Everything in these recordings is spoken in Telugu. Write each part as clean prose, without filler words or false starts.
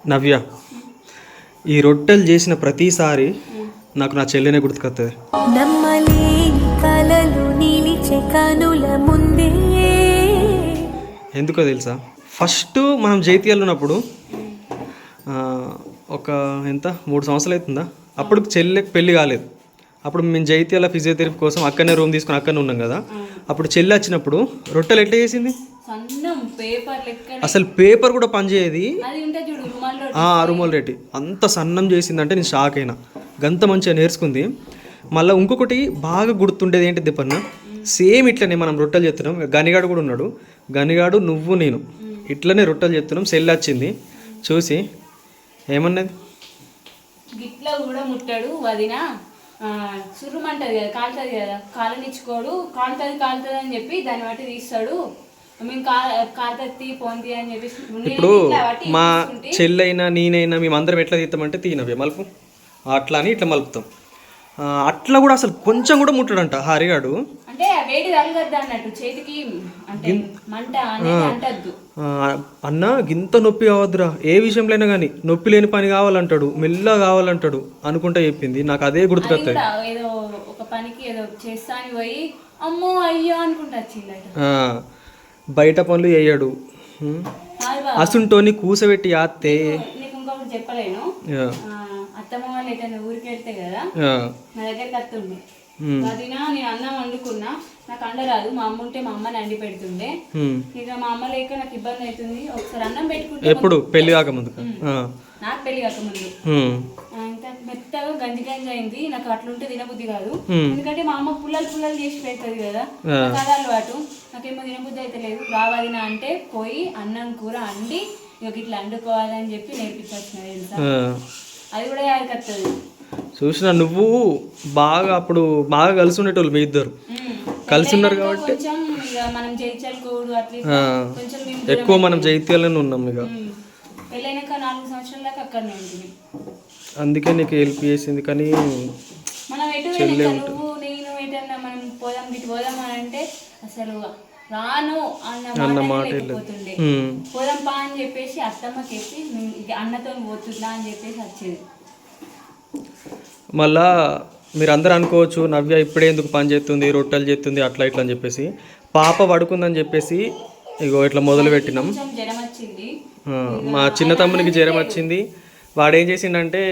నవ్య, ఈ రొట్టెలు చేసిన ప్రతిసారి నాకు నా చెల్లెనే గుర్తుకొస్తుంది. ఎందుకో తెలుసా, ఫస్ట్ మనం జైత్యాలు ఉన్నప్పుడు ఒక 3 సంవత్సరాలు అవుతుందా, అప్పుడు చెల్లెకి పెళ్ళి కాలేదు. అప్పుడు మేము జైత్యాల ఫిజియోథెరపీ కోసం అక్కడనే రూమ్ తీసుకుని అక్కడనే ఉన్నాం కదా. అప్పుడు చెల్లి వచ్చినప్పుడు రొట్టెలు ఎట్లా చేసింది, అసలు పేపర్ కూడా పనిచేయదు. రుమాల్ రెడ్డి అంత సన్నం చేసిందంటే నేను షాక్ అయినా. గంత మంచిగా నేర్చుకుంది. మళ్ళీ ఇంకొకటి బాగా గుర్తుండేది ఏంటి చెప్పన్నా, సేమ్ ఇట్లనే మనం రొట్టెలు చేస్తున్నాం. గనిగాడు కూడా ఉన్నాడు, గనిగాడు నువ్వు నేను ఇట్లనే రొట్టెలు చేస్తున్నాం. సెల్ వచ్చింది చూసి ఏమన్నది, గిట్లా కూడా ముట్టాడు వదిన, సుర్రుమంటది కదా, కాలుతుంది కదా, కాలనిచ్చుకోడు, కాలుతుంది అని చెప్పి దాన్ని బట్టి తీస్తాడు. మేము కాలుతీ పోంతి అని చెప్పి ఇప్పుడు మా చెల్లైనా నేనైనా మేమందరం ఎట్లా తీస్తామంటే తీనవే మలుపు అట్లా అని ఇట్లా మలుపుతాం. అట్లా కూడా అసలు కొంచెం కూడా ముట్టడంట హరిగాడు. అంటే వేడి తగలద్దు అన్నట్టు చేతికి, అంటే మంట అనేది అంటద్దు. అన్న గింత నొప్పి కావద్దురా, ఏ విషయంలో అయినా కానీ నొప్పి లేని పని కావాలంటాడు, మెల్లగా కావాలంటాడు అనుకుంటా చెప్పింది. నాకు అదే గుర్తుకొస్తాయి. ఏదో ఒక పనికి ఏదో చేస్తా అని పోయి అమ్మో అయ్యో అనుకుంటా వచ్చిందట. బయట పనులు చేయడు, అసుంటోని కూసబెట్టి ఆస్తే. నీకు ఇంకొకటి చెప్పలేను, అత్తమ్మ వాళ్ళు ఎటైనా ఊరికి వెళ్తే కదా నా దగ్గరికి వస్తుండే. అదినా నేను అన్నం వండుకున్నా, నాకు అండరాదు, మా అమ్మ ఉంటే మా అమ్మని అండి పెడుతుండే. ఇక మా అమ్మ లేక నాకు ఇబ్బంది అవుతుంది. ఒకసారి అన్నం పెట్టుకుంటే, ఎప్పుడు పెళ్లి కాకముందు, నాకు పెళ్లి కాకముందు ఇంకా మెత్తగా గంజి అయింది. నాకు అట్లుంటే తినబుద్ధి కాదు, ఎందుకంటే మా అమ్మ పుల్లలు చేసి పెడుతుంది కదా, నాకు అలవాటు. నాకేమో తినబుద్ధి అయితే లేదు. రావాదినా అంటే పోయి అన్నం కూర అండి ఇక ఇట్లా వండుకోవాలని చెప్పి నేర్పించాల్సిన తెలుసా. అది కూడా యాదకత్తది. చూసిన నువ్వు బాగా అప్పుడు బాగా కలిసి ఉండేటోళ్ళు మీ ఇద్దరు, కలిసి ఉన్నారు కాబట్టి ఎక్కువ మనం జైత్యాలనే ఉన్నాం. ఇక పెళ్ళైనాక 4 సంవత్సరాల దాకా అక్కడనే ఉంటుంది. అందుకే నీకు హెల్ప్ చేసింది. కానీ మనం ఎటు నువ్వు నేను ఎటన్నా మనం పోదాం ఇటు పోదాం అని అంటే అసలు రాను అన్న మాట వెళ్ళిపోతుండే. పోదాం పా అని చెప్పేసి అత్తమ్మకి చెప్పి అన్నతో పోతుందా అని చెప్పేసి వచ్చేది. మళ్ళా మీరు అందరూ అనుకోవచ్చు, నవ్య ఇప్పుడే ఎందుకు పని చేస్తుంది, రొట్టెలు చేస్తుంది అట్లా ఇట్లా అని చెప్పేసి. పాప పడుకుందని చెప్పేసి ఇగో ఇట్లా మొదలు పెట్టినాం. జ్వరం వచ్చింది, మా చిన్న తమ్మునికి జ్వరం వచ్చింది. వాడేం చేసిండంటే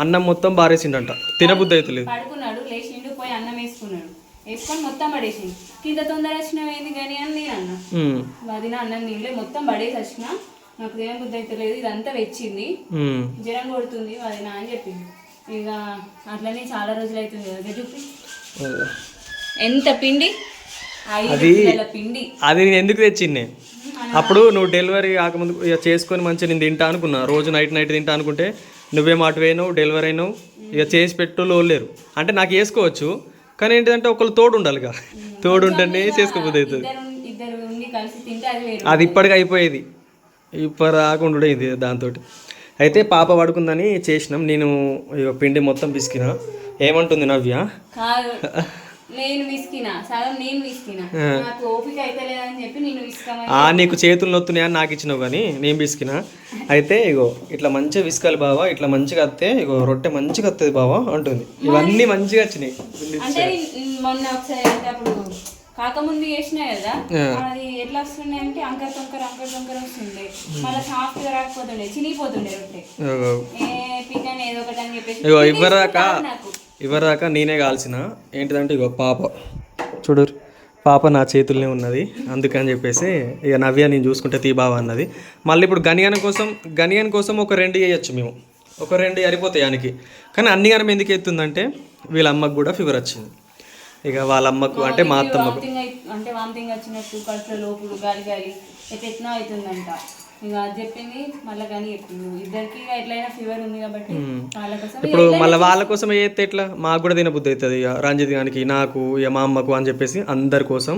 అన్నం మొత్తం బారేసిండంట, తినబుద్ధి అవుతలేదు. పడుకున్నాడు, లేచిండు, పోయి అన్నం వేసుకున్నాడు, వేసుకొని మొత్తం పడేసిండు. కింద తొందర వచ్చినావు ఏంది కానీ అని నేను అన్నా. అది నా అన్నం నీళ్ళే మొత్తం పడేసి వచ్చిన, నాకు తినబుద్ధి అయితే లేదు, ఇదంతా వెచ్చింది, జ్వరం కొడుతుంది అది నా అని చెప్పింది. ఇక అట్లనే చాలా రోజులు అవుతుంది కదా. చూపి ఎంత పిండి, పిండి. అది నేను ఎందుకు తెచ్చింది, అప్పుడు నువ్వు డెలివరీ కాకముందు ఇక చేసుకొని మంచిగా నేను తింటా అనుకున్నా, రోజు నైట్ తింటా అనుకుంటే నువ్వేం అటు పోయినావు, డెలివరీ అయినావు. ఇక చేసి పెట్టు లేరు అంటే నాకు వేసుకోవచ్చు, కానీ ఏంటంటే ఒకళ్ళు తోడు ఉండాలిగా, తోడు ఉంటేనే చేసుకోబోద్ది అవుతుంది. అది ఇప్పటికి అయిపోయేది, ఇప్పుడు రాకుండా ఇది దాంతో. అయితే పాప పడుకుందని చేసినాం. నేను ఇక పిండి మొత్తం పిసికిన. ఏమంటుంది నవ్య, నేను విసికినా సగం, నేను విసికినా, నాకు ఓపిక అయితే లేదని చెప్పి నేను నీకు చేతులు నొత్తున్నాయని నాకు ఇచ్చినావు కానీ నేను విసికినా. అయితే ఇగో ఇట్లా మంచిగా విసుకాలి బావా, ఇట్లా మంచిగా వస్తే ఇగో రొట్టె మంచిగా వస్తుంది బావా అంటుంది. ఇవన్నీ మంచిగా వచ్చినాయి. అంటే మొన్న ఒకసారి అంటే అప్పుడు కాకముందు చేసినా కదా, అది ఎట్లా వస్తుండే అంటే అంకర తొంకర వస్తుండే, మళ్ళీ సాఫ్ట్ గా రాకపోతుండే, చినిగిపోతుండే రొట్టె. పికన్ ఏదో ఒకటి అని చెప్పేసి ఇవ్వరాక నేనే కాల్చిన. ఏంటిదంటే ఇగో పాప చూడు, పాప నా చేతుల్లోనే ఉన్నది, అందుకని చెప్పేసి ఇక నవ్య నేను చూసుకుంటే తీ బావ అన్నది. మళ్ళీ ఇప్పుడు గనియాన్ కోసం ఒక 2 వేయచ్చు మేము, ఒక 2 సరిపోతాయి ఆయనకి. కానీ అన్ని గనం ఎందుకు ఎత్తుందంటే వీళ్ళ అమ్మకు కూడా ఫీవర్ వచ్చింది. ఇక వాళ్ళ అమ్మకు అంటే మా అత్తమ్మకు అంటే వామిటింగ్ వచ్చినట్టు, కడుపులో లోపులు గాలి ఎట్లా అవుతుందంట. ఇక అది చెప్పింది మళ్ళీ కానీ చెప్పింది. ఇద్దరికి ఎట్లయినా ఫీవర్ ఉంది కాబట్టి వాళ్ళ కోసం, ఇప్పుడు మళ్ళీ వాళ్ళ కోసం చేస్తే ఎట్లా, మాకు కూడా తినబుద్ధి అవుతుంది. ఇక రంజిత్ గానికి, నాకు, ఇక మా అమ్మకు అని చెప్పేసి అందరి కోసం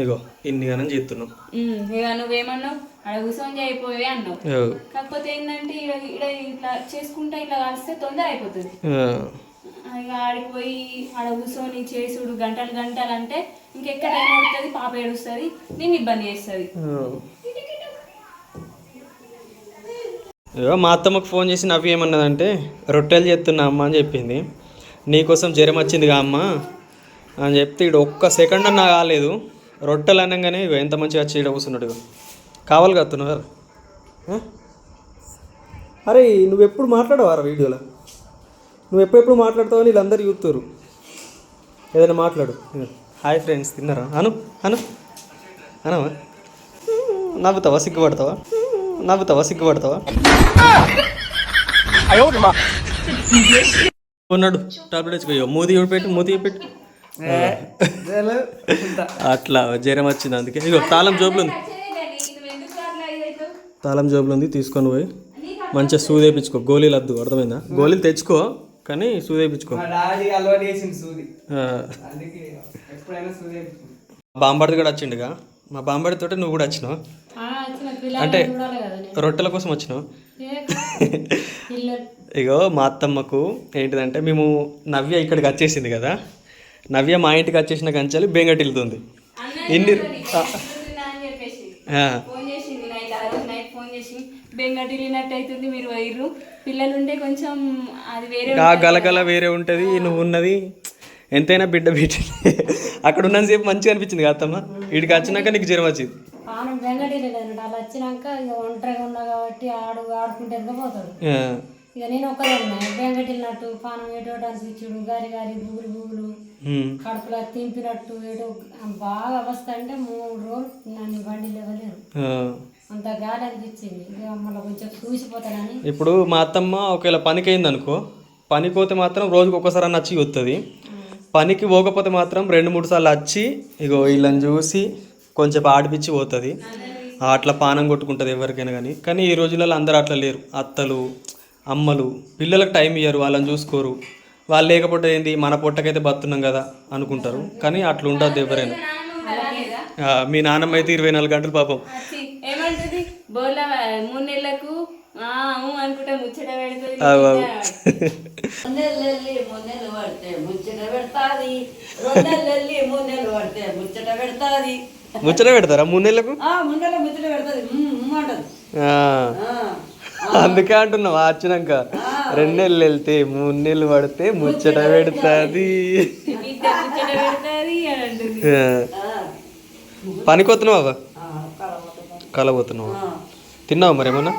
ఇగో ఇన్ని గానం చేస్తున్నాం. ఇక నువ్వేమన్నావు, అక్కడ కూర్చొని అయిపోయే అన్నావు. కాకపోతే ఏంటంటే ఇక్కడ ఇట్లా చేసుకుంటా ఇట్లా కలిస్తే తొందర అయిపోతుంది. ఇక ఆడికి పోయి ఆడ కూర్చొని చేసుడు గంటలు అంటే ఇంకెక్కడ టైం పడుతుంది, పాప ఏడుస్తుంది, నేను ఇబ్బంది చేస్తుంది. ఇగో మా అత్తమ్మకు ఫోన్ చేసి నవ్వి ఏమన్నదంటే రొట్టెలు చేస్తున్నా అమ్మ అని చెప్పింది. నీకోసం జ్వరం వచ్చిందిగా అమ్మ అని చెప్తే ఇడు ఒక్క సెకండ్ అన్నా కాలేదు. రొట్టెలు అనగానే ఇగో ఎంత మంచిగా వచ్చి ఇడ కూర్చున్నాడు. ఇగో కావాలి కత్తున్నావు. అరే నువ్వెప్పుడు మాట్లాడవారా వీడియోలో? నువ్వు ఎప్పుడెప్పుడు మాట్లాడతావని వీళ్ళందరూ చూస్తారు. ఏదైనా మాట్లాడు. హాయ్ ఫ్రెండ్స్ తిన్నారా అను అను అనవా? నవ్వుతావా సిగ్గుపడతావా? సిగ్గుపడతావా? ఉన్నాడు టాబ్లెట్ తెచ్చుకో. మూతి పెట్టు. అట్లా జ్వరం వచ్చింది అందుకే. ఇగో తాళం జోబులు ఉంది తీసుకొని పోయి మంచిగా సూది వేయించుకో. గోళీలు వద్దు, అర్థమైందా? గోళీలు తెచ్చుకో కానీ సూది వేయించుకో. బాంబర్ది కూడా వచ్చిండుగా. మా బాంబర్ది తోటి నువ్వు కూడా వచ్చినావు అంటే రొట్టెల కోసం వచ్చినావు. ఇగో మా అత్తమ్మకు ఏంటిదంటే మేము నవ్య ఇక్కడికి వచ్చేసింది కదా. నవ్య మా ఇంటికి వచ్చేసిన కంచాలి బెంగటిల్లుతుంది. ఇన్ని బెంగటిల్లినట్టు మీరు వైర్రు పిల్లలు ఉంటే కొంచెం అది వేరే గలగల వేరే ఉంటుంది. నువ్వు ఉన్నది ఎంతైనా బిడ్డ అక్కడ ఉన్నంతసేపు మంచిగా అనిపించింది కదా అత్తమ్మ. వీడికి వచ్చినాక నీకు జ్వరం వచ్చింది. పానం బెంగటిలేదు అలా వచ్చినాక ఇక ఒంటరిగా ఉన్నా కాబట్టి ఆడుకుంటే పోతాడు. ఇక నేను ఒక్కదన్నా బెంగటిల్లినట్టు పానం ఏటో అనిపించుడు, గారి బూగులు కడుపులో తింపినట్టు ఏటో బాగా అవస్థ అంటే 3 రోజులు నన్ను బండి లేవలేరు. అంత గాలి అనిపించింది. ఇక మళ్ళీ కొంచెం చూసిపోతానని. ఇప్పుడు మా అత్తమ్మ ఒకవేళ పనికి అయింది అనుకో, పనికి పోతే మాత్రం రోజుకి ఒక్కసారి అన్న వచ్చి వస్తుంది. పనికి పోకపోతే మాత్రం 2-3 సార్లు వచ్చి ఇగో వీళ్ళని చూసి కొంచెం ఆడిపించి పోతుంది. అట్లా పానం కొట్టుకుంటుంది ఎవరికైనా కానీ ఈ రోజులలో అందరూ అట్లా లేరు. అత్తలు అమ్మలు పిల్లలకు టైం ఇయ్యరు, వాళ్ళని చూసుకోరు. వాళ్ళు లేకపోతే ఏంది మన పొట్టకైతే బతున్నాం కదా అనుకుంటారు. కానీ అట్లా ఉంటుంది ఎవరైనా. మీ నాన్నమ్మ అయితే 24 గంటలు పాపం ఏమంటది బోర్ల 3 నెలలకు అనుకుంటా ముచ్చట పెడుతుంది. ముచ్చట పెడతారా 3 నెలలకు? అందుకే అంటున్నావు వచ్చినాక 2 నెలలు వెళ్తే 3 నెలలు పడితే ముచ్చట పెడతాది. పనికొస్తున్నావా బాబా? కలబోతున్నావా? తిన్నావా మరి ఏమన్నా?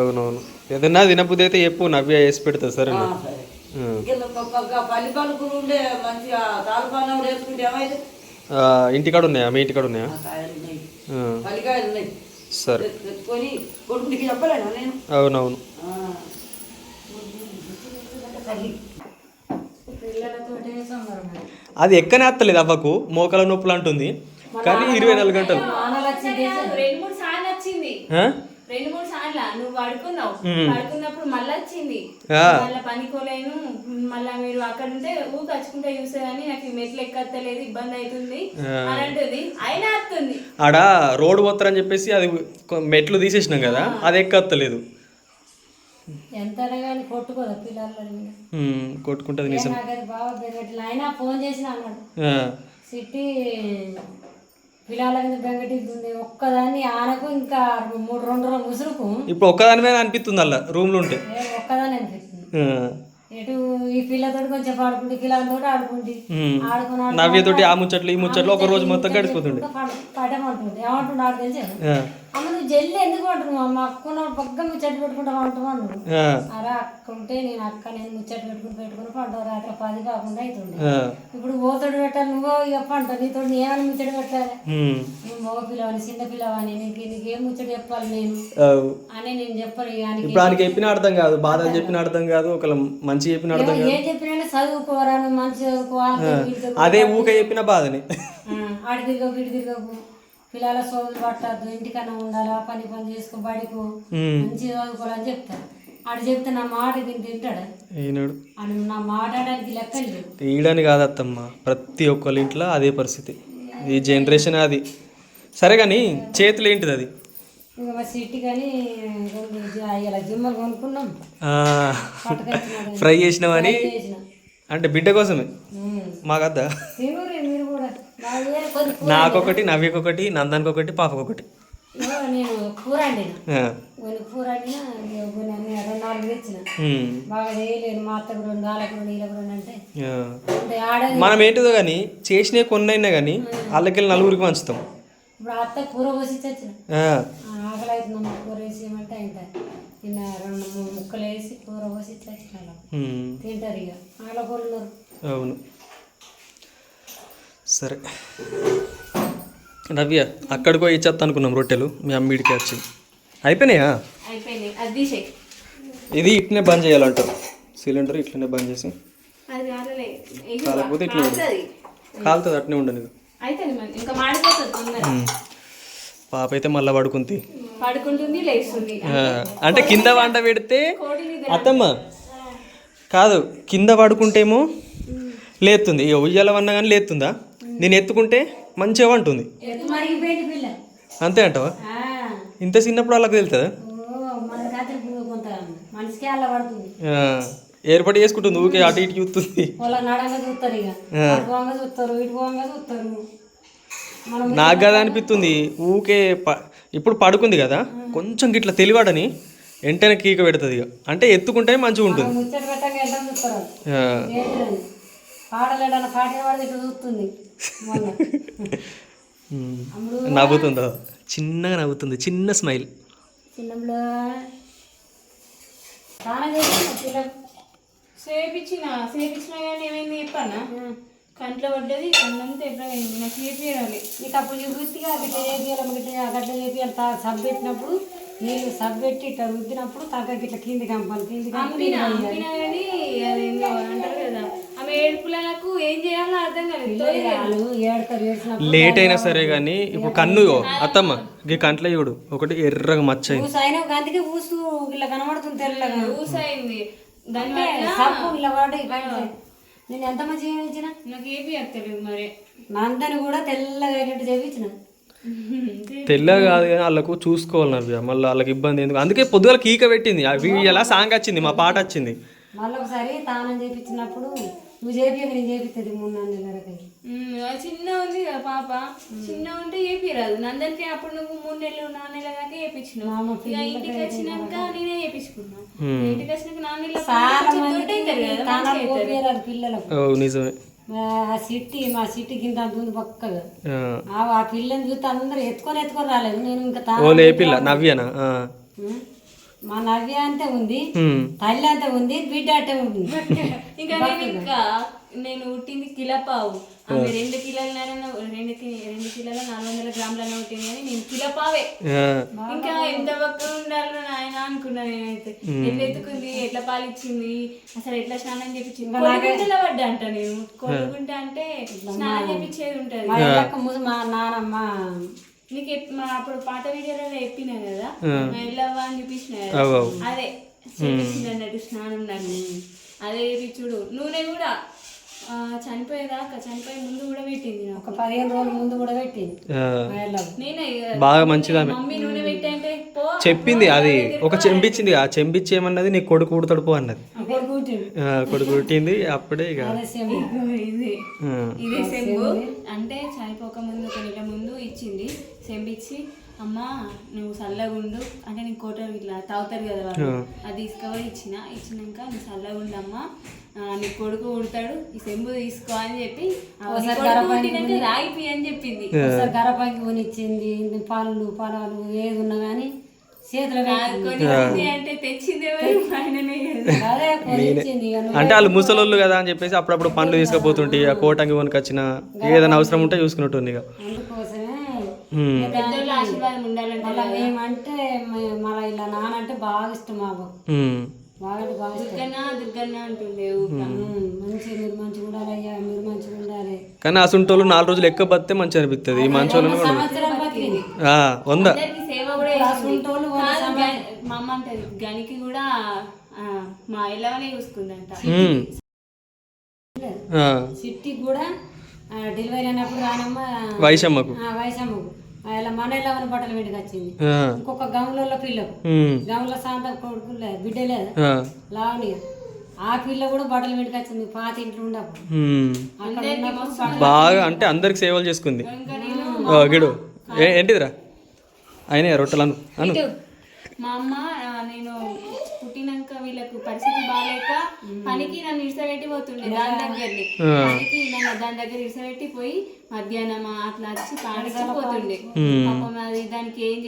అవునవును. ఏదన్నా తినబుద్ధి అయితే చెప్పు, నవ్య వేసి పెడతా. సరే ఇంటికాడ ఉన్నాయా? మీ ఇంటికాడ ఉన్నాయా? సరే అవునవును. అది ఎక్కనే అత్తలేదు అవ్వకు, మోకాల నొప్పులు అంటుంది. కానీ 24 గంటలు 2-3 సార్లు వచ్చింది. 2-3 సార్లు నువ్వు పడుకున్నప్పుడు మళ్ళీ వచ్చింది. మళ్ళీ పనికోలేను. మళ్ళీ మీరు అక్కడ ఉంటే కచ్చుకుంటే చూస్తే కానీ నాకు మెట్లు ఎక్కలేదు, ఇబ్బంది అవుతుంది అని అంటుంది. అయినా వస్తుంది. ఆడ రోడ్డు పోతారని చెప్పేసి అది మెట్లు తీసేసినాం కదా, అది ఎక్కలేదు. ఎంత కొట్టుకోదా పిల్లలు కొట్టుకుంటుంది. నిజం. బాగా బెంగటిల్ అయినా ఫోన్ చేసిన అన్నాడు సిట్టి పిల్లల మీద బెంగటిల్తుంది. ఒక్కదాన్ని ఆనకు ఇంకా 2 రోజులు ముసురుకు ఇప్పుడు ఒక్కదాని మీద అనిపిస్తుంది అలా రూమ్లో ఉంటే. ఒక్కదాని అనిపిస్తుంది. ఎటు ఈ పిల్లతో కొంచెం ఆడుకుంటే పిల్లలతో ఆడుకుంటే ఆడుకున్నాడు. నవ్యతోటి ఆ ముచ్చట్లు ఈ ముచ్చట్లు ఒక రోజు మొత్తం గడిచిపోతుండే. పడమంటుంది ఏమంటుండే ఆడు తెలిసి అమ్మ నువ్వు జల్లి ఎందుకు అంటున్నావు? మా అక్క పక్క ముచ్చట్లు పెట్టుకుంటా అంటున్నాను. అరే అక్క ఉంటే నేను ముచ్చట్లు పెట్టుకుని పంట రాత్రి 10 కాకుండా అవుతుండే. ఇప్పుడు ఓతడు పెట్టాలి, నువ్వు ఇక పంట నీతో ఏమైనా ముచ్చట పెట్టాలి. నువ్వు మగ పిల్లవని చిన్న పిల్లవని నీకేం ముచ్చట చెప్పాలి నేను అని నేను చెప్పను. ఇప్పుడు ఆయనకి చెప్పిన అర్థం కాదు, బాధలు చెప్పిన అర్థం కాదు, ఒక మంచి చెప్పిన అర్థం కాదు. ఏం చెప్పినా చదువుకోరా, మంచి చదువుకోవాలి. అదే ఊకే చెప్పిన బాధని ఆడి తిరగకు ఇటు తిరగకు, పిల్లల సోదులు పట్టద్దు, ఇంటికన్నా ఉండాలా, పని చేసుకో, బడికు మంచిగా చదువుకోవాలని చెప్తారు. ఆడు చెప్తే నా మాట తింటాడా? అని నా మాట్లాడడానికి లెక్క తీయడానికి కాదత్తమ్మ, ప్రతి ఒక్కళ్ళ ఇంట్లో అదే పరిస్థితి. ఈ జనరేషన్ అది. సరే కానీ చేతులు ఏంటిది అది? సిట్టి కానీ ఇలా జిమ్మలు కొనుక్కున్నాం, ఫ్రై చేసినామని. అంటే బిడ్డ కోసమే మాకద్దా? మీరు కొన్ని నాకొకటి, నవ్యకొకటి, నందన్కొకటి, పాపకొకటి. నేను కూర వండిన ఆ. కొన్ని కూర వండినా కొన్ని అన్ని 2-4 తెచ్చిన ఉమ్. బాగా చేయలేను. మా అత్తకు 2, వాళ్ళకు 2, వీళ్ళకు 2 అంటే ఆ. అంటే ఆడ మనం ఏంటిదో కానీ చేసినవి కొన్ని అయినా కానీ వాళ్ళకెళ్ళి నలుగురికి పంచుతాం. ఇప్పుడు ఆ అత్త కూర పోసి వచ్చిన ఆ. ఆకలి అవుతుందమ్మా కూర వేసి ఏమంటే ఆయన నిన్న 2-3 ముక్కలు వేసి కూర పోసి వచ్చిన ఉమ్. తింటారు ఇక వాళ్ళ కూరలు. అవును. సరే నవ్య, అక్కడికో ఇచ్చేస్తా అనుకున్నాం రొట్టెలు, మీ అమ్మిడికి వచ్చింది. అయిపోయినాయా? అయిపోయింది. అది తీసేయి. ఇది ఇట్లనే బంద్ చేయాలంటారు, సిలిండర్ ఇట్లనే బంద్ చేసి. అది కాలలే. కాకపోతే ఇట్లా కాలుతుంది, అట్నే ఉండదు. అవుతుంది మరి ఇంకా మాడిపోతుంది తొందర. పాప అయితే మళ్ళీ పడుకుంది. పడుకుంటుంది, లేస్తుంది. అంటే కింద వంట పెడితే కోడిని అత్తమ్మ కాదు, కింద పడుకుంటేమో లేస్తుంది, ఇక ఉయ్యాలవన్నా కానీ లేస్తుందా? నేను ఎత్తుకుంటే మంచిగా వంటుంది. మరిగిపోయింది పిల్ల. అంతే అంటావా? ఇంత చిన్నప్పుడు వాళ్ళకి తెలుతుందా? మన రాత్రి కొంత మనిషికి అలా పడుతుంది. ఏర్పాటు చేసుకుంటుంది, ఊకే అటు ఇటు చూస్తుంది. వాళ్ళ నడంగా చూస్తారు, ఇక అటు పోంగా చూస్తారు, ఇటు పోంగా చూస్తారు. మనం నాకు కదా అనిపిస్తుంది ఊకే ఇప్పుడు పడుకుంది కదా, కొంచెం గిట్ల తెలివాడని వెంటనే కీక పెడుతుంది. ఇక అంటే ఎత్తుకుంటే మంచిగా ఉంటుంది. ముచ్చట పెట్టంగా వెళ్తాం చూస్తారు. ఏంటిదని పాడలేడన్న పాట పడితే ఇట్లా చూస్తుంది. నవ్వుతుందో, చిన్నగా నవ్వుతుంది, చిన్న స్మైల్. చిన్నప్పుడు స్నానం చేసిన పిల్లలు సేపించిన కానీ ఏమైంది చెప్పానా, కంట్లో పడ్డది, కన్నంతా ఎప్పుడైంది. నాకు చేపియాలి. నీకు అప్పుడు వృత్తిగా గిట్ల చేపియాలి, గట్ల చేపియాలి. సబ్బు పెట్టినప్పుడు నీళ్ళు సబ్బు పెట్టి ఇట్లా రుద్దినప్పుడు తగ్గకి ఇట్లా కింది కంపాలి. కింది అంపినా కానీ అదేందో అంటారు కదా, ఆమె ఏడుపులకు ఏం చేయాలో అర్థం కాలేదు. ఏడతారు, ఏడ్చినప్పుడు లేట్ అయినా సరే కానీ ఇప్పుడు కన్ను అత్తమ్మ ఈ కంట్లో చూడు ఒకటి ఎర్రగా మచ్చ అయింది. ఊసు అయినా అందుకే ఊసు ఇలా కనబడుతుంది తెల్లగా ఊసైంది. సబ్బు ఇలా వాడి నేను ఎంత మంచిగా చేయించిన. నాకు ఏపీ అత్తలేదు మరి. నందని కూడా తెల్లగా అయినట్టు చేయించిన. తెల్లగా కాదు కానీ వాళ్ళకు చూసుకోవాలి నవ్య, మళ్ళీ వాళ్ళకి ఇబ్బంది ఎందుకు. అందుకే పొద్దుగల కీక పెట్టింది, అవి ఎలా సాంగ్ వచ్చింది, మా పాట వచ్చింది. మళ్ళీ ఒకసారి తానం చేయించినప్పుడు నువ్వు చేపి నేను చేపిస్తుంది 3-4 నెలలకి. చిన్న ఉంది కదా పాప, చిన్న ఉంటే ఏపీరాదు. నందరికి అప్పుడు నువ్వు 3 నెలలు 4 నెలల దాకా వేయించినావు. ఇక ఇంటికి వచ్చినాక నేనే వేయించుకున్నా. ఇంటికి వచ్చినాక 4 నెలల పిల్లలకు నిజమే. మా సిట్టి కింద అంతుంది పక్కగా. ఆ పిల్లని చూస్తే అందరూ ఎత్తుకొని రాలేదు. నేను ఇంకా నవ్యనా? మా నవ్య అంతే ఉంది, తల్లి అంతే ఉంది, బిడ్డ అంటే ఉంది. ఇంకా నేను పుట్టింది కిలపావు. ఆమె 2 కిలోలైనా 2 కిలోల 400 గ్రాములైనా పుట్టింది కానీ నేను కిలపావే. ఇంకా ఎంత పక్కన ఉండాలో నాయన అనుకున్నా నేనైతే. ఎట్లా ఎత్తుకుంది, ఎట్లా పాలిచ్చింది, అసలు ఎట్లా స్నానం చేపించింది. కొడుగుంటలో పడ్డా అంట నేను. కొడుగుంట అంటే స్నానం చేపించేది ఉంటది. మా నానమ్మ నీకు మా అప్పుడు పాత వీడియోలో చెప్పినా కదా, ఎల్లవ్వ అని చూపించిన కదా, అదే చేపించింది అన్నట్టు స్నానం. నాకు అదే చూడు. నూనె కూడా చనిపోయే ముందు కూడా పెట్టింది. ఒక 15 రోజుల ముందు కూడా పెట్టింది. నేనే బాగా మంచిగా మమ్మీ నూనె పెట్టంటే చెప్పింది. అది ఒక చెంపిచ్చింది, ఆ చెంపిచ్చి ఏమన్నది నీ కొడుకు ఊడతాడు పో అన్నది. కొడుకు పుట్టింది అప్పుడే. ఇక ఇదే సెంబు అంటే చనిపోక ముందు 1 నెల ముందు ఇచ్చింది. సెంబిచ్చి అమ్మ నువ్వు చల్లగుండు అంటే నీకు కోటలు ఇట్లా తాగుతారు కదా వాళ్ళు, అది తీసుకుపోయి ఇచ్చినాక నువ్వు చల్లగుండమ్మా, నీ కొడుకు ఉడతాడు, ఈ సెంబు తీసుకో అని చెప్పి రాయిపి అని చెప్పింది. గరపాకి కొనిచ్చింది. పలాలు ఏది ఉన్నా కానీ చేతులు అంటే తెచ్చింది. అంటే వాళ్ళు ముసలోళ్ళు కదా అని చెప్పేసి అప్పుడప్పుడు పండ్లు తీసుకుపోతుంటే కోటంగి కొనుకొచ్చిన ఏదైనా అవసరం ఉంటే చూసుకున్నట్టుంది. ఇక అందుకోసమే పెద్దోళ్ళ ఆశీర్వాదం ఉండాలంటే మేమంటే మళ్ళీ ఇలా నానంటే బాగా ఇష్టం. మాకు బాగా దుర్గన్న అంటుండే మంచి మీరు మంచిగా ఉండాలి అయ్యా, మీరు మంచిగా ఉండాలి. కానీ అసంటోళ్ళు 4 రోజులు ఎక్కువ బతితే మంచిగా అనిపిస్తుంది. ఈ మంచోళ్ళని సేవ కూడా మా అమ్మ అంటది గనికి కూడా మా ఇళ్ళవనే చూసుకుందంట. సిట్టి కూడా డెలివరీ అయినప్పుడు రానమ్మ వైశమ్మకు ఇలా మన ఇళ్ళవని బట్టలు పెట్టుకు వచ్చింది. ఇంకొక గమలలో పిల్లకు గమల సాంత కొడుకు లేదు, బిడ్డ లేదు, లావణ్య ఆ పిల్ల కూడా బట్టలు పెట్టుకు వచ్చింది పాత ఇంట్లో ఉండప్పుడు అందరికీ మస్తు బాగా అంటే అందరికి సేవలు చేసుకుంది. ఇంకా నేను గిడు ఏంటిదిరా అయినా రొట్టెలు అను మా అమ్మ నేను పుట్టినాక వీళ్ళకు పరిస్థితి బాగాలేక పనికి నన్ను ఇడిసబెట్టి పోతుండే దాని దగ్గరని పనికి నన్ను దాని దగ్గర ఇడిసబెట్టి పోయి మధ్యాహ్నం అట్లా వచ్చి పాడికి పోతుండే. పాపం అది దానికి ఏం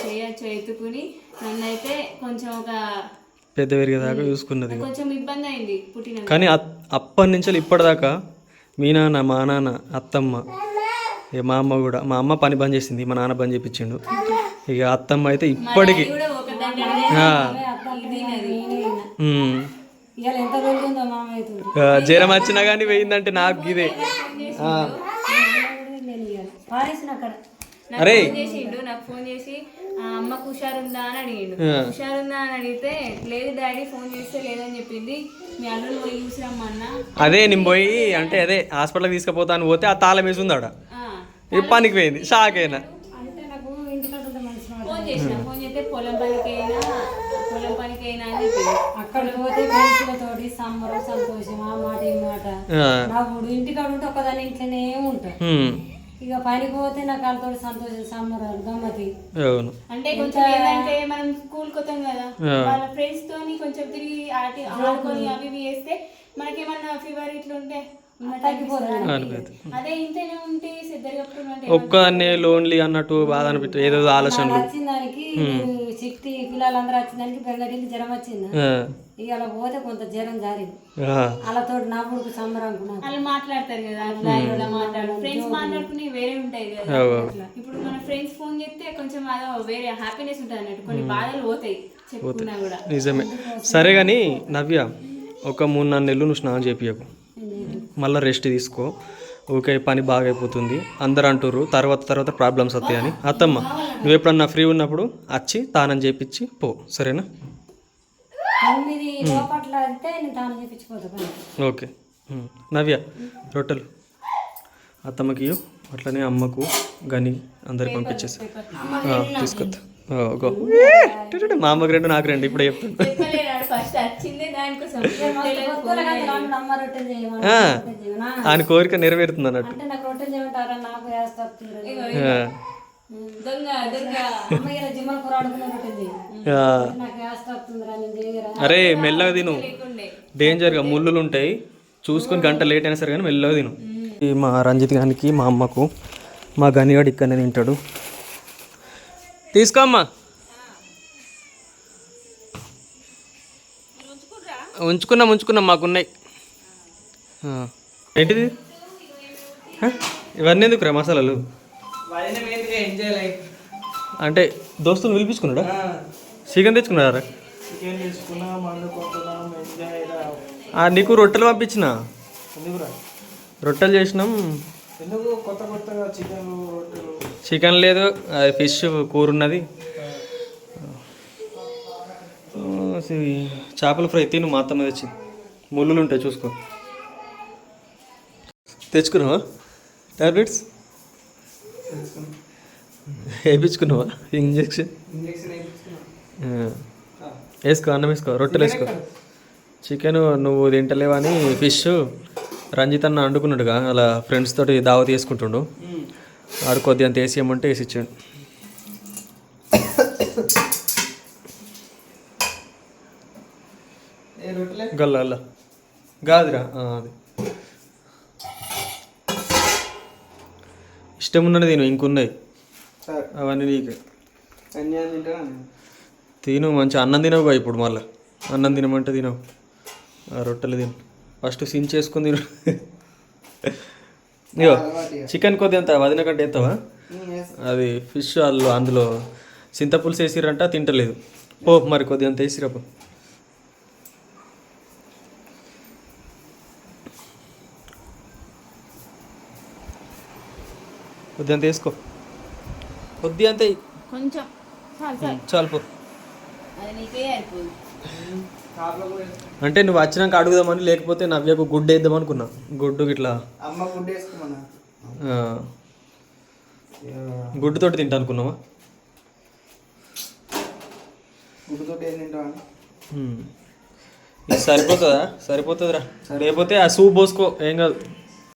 చేయొచ్చు ఎత్తుకుని నన్ను అయితే కొంచెం ఒక పెద్ద పెరిగేదాకా చూసుకున్నది. కొంచెం ఇబ్బంది అయింది పుట్టినాక. కానీ అప్పటి నుంచి ఇప్పటిదాకా మీ నాన్న మా నాన్న అత్తమ్మ మా అమ్మ కూడా మా అమ్మ పని బంద్ చేసింది, మా నాన్న బంద్ చేయించిండు. ఇక అత్తమ్మ అయితే ఇప్పటికి కూడా ఒక దగ్గర ఇవాళ ఎంత రోజుందో మామయ్య జ్వరం వచ్చినా కానీ పోయిందంటే నాకు ఇదే. పారేసిన అక్కడ అరే నాకు ఫోన్ చేసి అమ్మకు హుషారుందా అని అడిగిండు. హుషారుందా అని అడిగితే లేదు డాడీ ఫోన్ చేస్తే లేదని చెప్పింది, మీ అల్లుడు పోయి చూసిరమ్మన్నా. అదే నేను పోయి అంటే అదే హాస్పిటల్కి తీసుకుపోతాను పోతే ఆ తాళం వేసి ఉంది ఆడ పనికి పోయింది. షాక్ అయినా. అంటే నాకు ఇంటికాడ ఉంటే మంచి ఫోన్ చేస్తే పొలం పనికి అయినా అని చెప్పింది. అక్కడ పోతే ఫ్రెండ్స్లతోటి సమ్మరు సంతోషం ఆ మాట ఈ మాట నాకు ఇంటికాడ ఉంటే ఒకదాని ఇంట్లోనే ఉంటా. ఇక పనికి పోతే నాకు వాళ్ళతో సంతోషం సమ్మరాలు గమ్మతి. అంటే కొంచెం ఏంటంటే మనం స్కూల్ కొత్తాం కదా, వాళ్ళ ఫ్రెండ్స్ తోని కొంచెం తిరిగి ఆడుకొని అవి ఇవి చేస్తే మనకేమన్నా ఫీవర్ ఇట్లా ఉంటే అదే ఇంతనే ఉంటే ఒక్కదాన్నే లోన్లీ అన్నట్టు బాధ అనిపిస్తుంది. ఏదో ఆలోచనలు వచ్చిన దానికి చిట్టి పిల్లలందరూ వచ్చిన దానికి బెంగళూరు జ్వరం వచ్చింది. ఇక అలా పోతే కొంత జ్వరం జారింది. వాళ్ళతో నవ్వుడు సమ్మరం వాళ్ళు మాట్లాడతారు కదా, అట్లా ఇలా మాట్లాడు ఫ్రెండ్స్ మాట్లాడుకుని వేరే ఉంటాయి కదా. ఇప్పుడు మన ఫ్రెండ్స్ ఫోన్ చేస్తే కొంచెం అదో వేరే హ్యాపీనెస్ ఉంటుంది అన్నట్టు, కొన్ని బాధలు పోతాయి చెప్పుకున్నా కూడా. నిజమే. సరే కానీ నవ్య ఒక 3-4 నెలలు నువ్వు స్నానం చేపియకు, మళ్ళీ రెస్ట్ తీసుకో. ఓకే పని బాగా అయిపోతుంది అందరు అంటారు, తర్వాత ప్రాబ్లమ్స్ వస్తాయని. అత్తమ్మ నువ్వు ఎప్పుడన్నా ఫ్రీ ఉన్నప్పుడు వచ్చి తానం చేపించి పో, సరేనా? ఓకే. నవ్య రొట్టెలు అత్తమ్మకి అట్లనే అమ్మకు గని అందరికి పంపించేసి తీసుకొద్దా. మా అమ్మకి 2 నాకు 2 ఇప్పుడే చెప్తాను. ఆయన కోరిక నెరవేరుతుంది అన్నట్టు. అరే మెల్లగా తిను, డేంజర్గా ముళ్ళులు ఉంటాయి, చూసుకొని గంట లేట్ అయినా సరే కానీ మెల్లగా తిను. మా రంజిత్ గారికి మా అమ్మకు మా గనిగాడు ఇక్కడనే తింటాడు. తీసుకోమ్మా, ఉంచుకున్నాం మాకున్నాయి. ఏంటిది ఇవన్నీ ఎందుకురా మసాలాలు? అంటే దోస్తులు పిలిపించుకున్నాడా? చికెన్ తెచ్చుకున్నారా? నీకు రొట్టెలు పంపించిన, రొట్టెలు చేసినాం. చికెన్ లేదు, ఫిష్ కూర ఉన్నది, చేపల ఫ్రై తిను. మా అత్తమ్మ తెచ్చింది, ముళ్ళులు ఉంటాయి చూసుకో. తెచ్చుకున్నావా టాబ్లెట్స్? వేయించుకున్నావా ఇంజెక్షన్? వేసుకో, అన్నం వేసుకో, రొట్టెలు వేసుకో. చికెన్ నువ్వు తింటలేవని ఫిష్ రంజిత్ అన్న వండుకున్నాడుగా, అలా ఫ్రెండ్స్ తోటి దావత్ చేసుకుంటుండు. ఆడు కొద్దిగా అంత వేసేయమంటే వేసి ఇచ్చాడు. గల్ల కాదురా, అది ఇష్టం ఉన్నది తిను, ఇంకున్నాయి అవన్నీ నీకే తిను. మంచి అన్నం తినవుగా ఇప్పుడు, మళ్ళీ అన్నం తినమంటే తినవు. రొట్టెలు తిను, ఫస్ట్ సిన్ చేసుకుని తిను. ఇగో చికెన్ కొద్ది ఎంత వదిన కంటే ఎత్తావా? అది ఫిష్ వాళ్ళు అందులో చింతపులుసు వేసిరంట, తింటలేదు. ఓ మరి కొద్ది అంత వేసిరప్పు. కొద్ది అంత వేసుకో, కొద్ది అంతే కొంచెం చాలు పో. అంటే నువ్వు వచ్చినాక అడుగుదామని, లేకపోతే నవ్యకు గుడ్డు వేద్దాం అనుకున్నా. గుడ్డు ఇట్లా గుడ్డుతోటి తింటా అనుకున్నావా? ఇది సరిపోతుందా? సరిపోతుందిరా. లేకపోతే ఆ సూప్ పోసుకో, ఏం కాదు.